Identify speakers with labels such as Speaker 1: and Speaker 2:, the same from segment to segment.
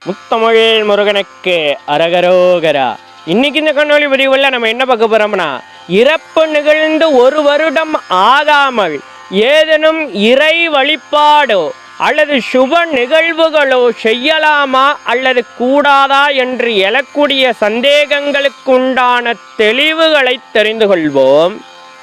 Speaker 1: முத்தமிழ் முருகனுக்கு அரகரோகரா. இன்னைக்கு இந்த கண்ணொளி பதிவுல நம்ம என்ன பார்க்க போறோம்னா, இறப்பு நிகழ்ந்து 1 வருடம் ஆகாமல் ஏதேனும் இறை வழிபாடோ அல்லது சுப நிகழ்வுகளோ செய்யலாமா அல்லது கூடாதா என்று எழக்கூடிய சந்தேகங்களுக்குண்டான தெளிவுகளை தெரிந்து கொள்வோம்.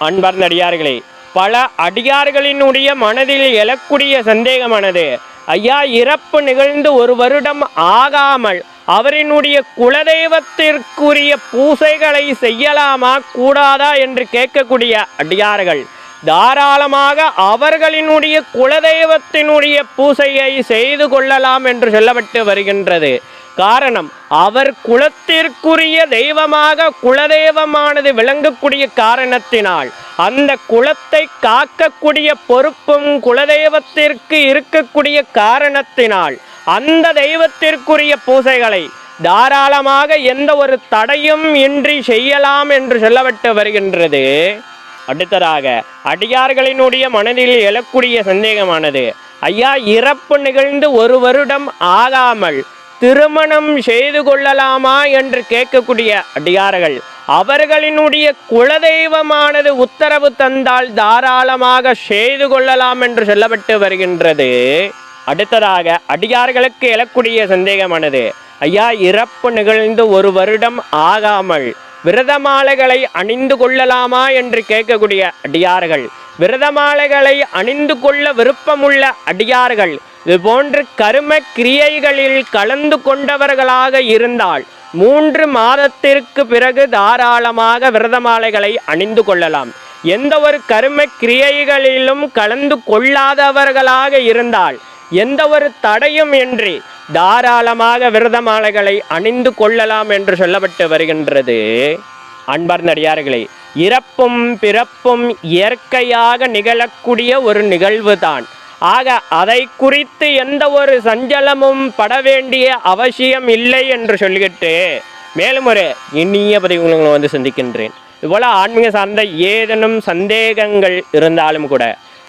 Speaker 1: அன்பார்ந்த அடியார்களே, பல அடியார்களினுடைய மனதில் எழக்கூடிய சந்தேகமானது, ஐயா, இறப்பு நிகழ்ந்து 1 வருடம் ஆகாமல் அவரினுடைய குலதெய்வத்திற்குரிய பூசைகளை செய்யலாமா கூடாதா என்று கேட்கக்கூடிய அடியார்கள் தாராளமாக அவர்களினுடைய குலதெய்வத்தினுடைய பூசையை செய்து கொள்ளலாம் என்று சொல்லப்பட்டு வருகின்றது. காரணம், அவர் குலத்திற்குரிய தெய்வமாக குலதெய்வமானது விளங்கக்கூடிய காரணத்தினால் அந்த குலத்தை காக்கக்கூடிய பொறுப்பும் குலதெய்வத்திற்கு இருக்கக்கூடிய காரணத்தினால் அந்த தெய்வத்திற்குரிய பூசைகளை தாராளமாக எந்த ஒரு தடையும் இன்றி செய்யலாம் என்று சொல்லப்பட்டு வருகின்றது. அடுத்ததாக அடியார்களினுடைய மனதில் எழக்கூடிய சந்தேகமானது, ஐயா, இறப்பு நிகழ்ந்து 1 வருடம் ஆகாமல் திருமணம் செய்து கொள்ளலாமா என்று கேட்கக்கூடிய அடியார்கள் அவர்களினுடைய குலதெய்வமானது உத்தரவு தந்தால் தாராளமாக செய்து கொள்ளலாம் என்று சொல்லப்பட்டு வருகின்றது. அடுத்ததாக அடியார்களுக்கு எழக்கூடிய சந்தேகமானது, ஐயா, இறப்பு நிகழ்ந்து 1 வருடம் ஆகாமல் விரதமாலைகளை அணிந்து கொள்ளலாமா என்று கேட்கக்கூடிய அடியார்கள் விரதமாலைகளை அணிந்து கொள்ள விருப்பமுள்ள அடியார்கள் இது போன்று கர்ம கிரியைகளில் கலந்து கொண்டவர்களாக இருந்தால் 3 மாதத்திற்கு பிறகு தாராளமாக விரதமாலைகளை அணிந்து கொள்ளலாம். எந்த ஒரு கர்ம கிரியைகளிலும் கலந்து கொள்ளாதவர்களாக இருந்தால் எந்த ஒரு தடையும் இன்றி தாராளமாக விரதமாலைகளை அணிந்து கொள்ளலாம் என்று சொல்லப்பட்டு வருகின்றது. அன்பார்ந்த அடியார்களே, இறப்பும் பிறப்பும் இயற்கையாக நிகழக்கூடிய ஒரு நிகழ்வு தான். ஆக அதை குறித்து எந்த ஒரு சஞ்சலமும் பட வேண்டிய அவசியம் இல்லை என்று சொல்லிக்கிட்டு மேலும் ஒரு இனிய பதிவுகளை வந்து சந்திக்கின்றேன். இதுபோல் ஆன்மீக சார்ந்த ஏதேனும் சந்தேகங்கள் இருந்தாலும் கூட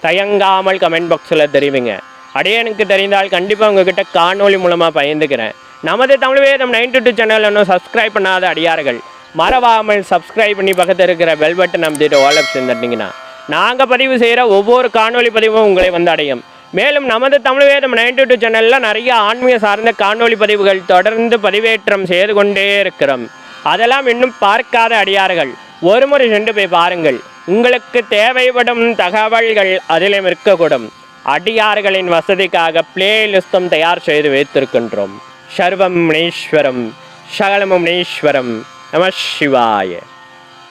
Speaker 1: தயங்காமல் கமெண்ட் பாக்ஸில் தெரிவிங்க. அடியனுக்கு தெரிந்தால் கண்டிப்பாக உங்ககிட்ட காணொலி மூலமாக பகிர்ந்துக்கிறேன். நமது தமிழ் வேதம் 92 சேனல் இன்னும் சப்ஸ்கிரைப் பண்ணாத அடியார்கள் மறவாமல் சப்ஸ்கிரைப் பண்ணி பக்கத்தில் இருக்கிற பெல் பட்டன் அமைச்சிட்டு ஆல் ஆப்ஷன் தட்டிங்கன்னா நாங்கள் பதிவு செய்கிற ஒவ்வொரு காணொலி பதிவும் உங்களை வந்து அடையும். மேலும் நமது தமிழ் வேதம் 92 சேனலில் நிறைய ஆன்மீக சார்ந்த காணொலி பதிவுகள் தொடர்ந்து பதிவேற்றம் செய்து கொண்டே இருக்கிறோம். அதெல்லாம் இன்னும் பார்க்காத அடியார்கள் ஒரு முறை சென்று போய் பாருங்கள். உங்களுக்கு தேவைப்படும் தகவல்கள் அதிலும் இருக்கக்கூடும். அடியார்களின் வசதிக்காக பிளேலிஸ்டும் தயார் செய்து வைத்திருக்கின்றோம். சர்வம் முனீஸ்வரம் சகலமும் முனீஸ்வரம். நம சிவாய.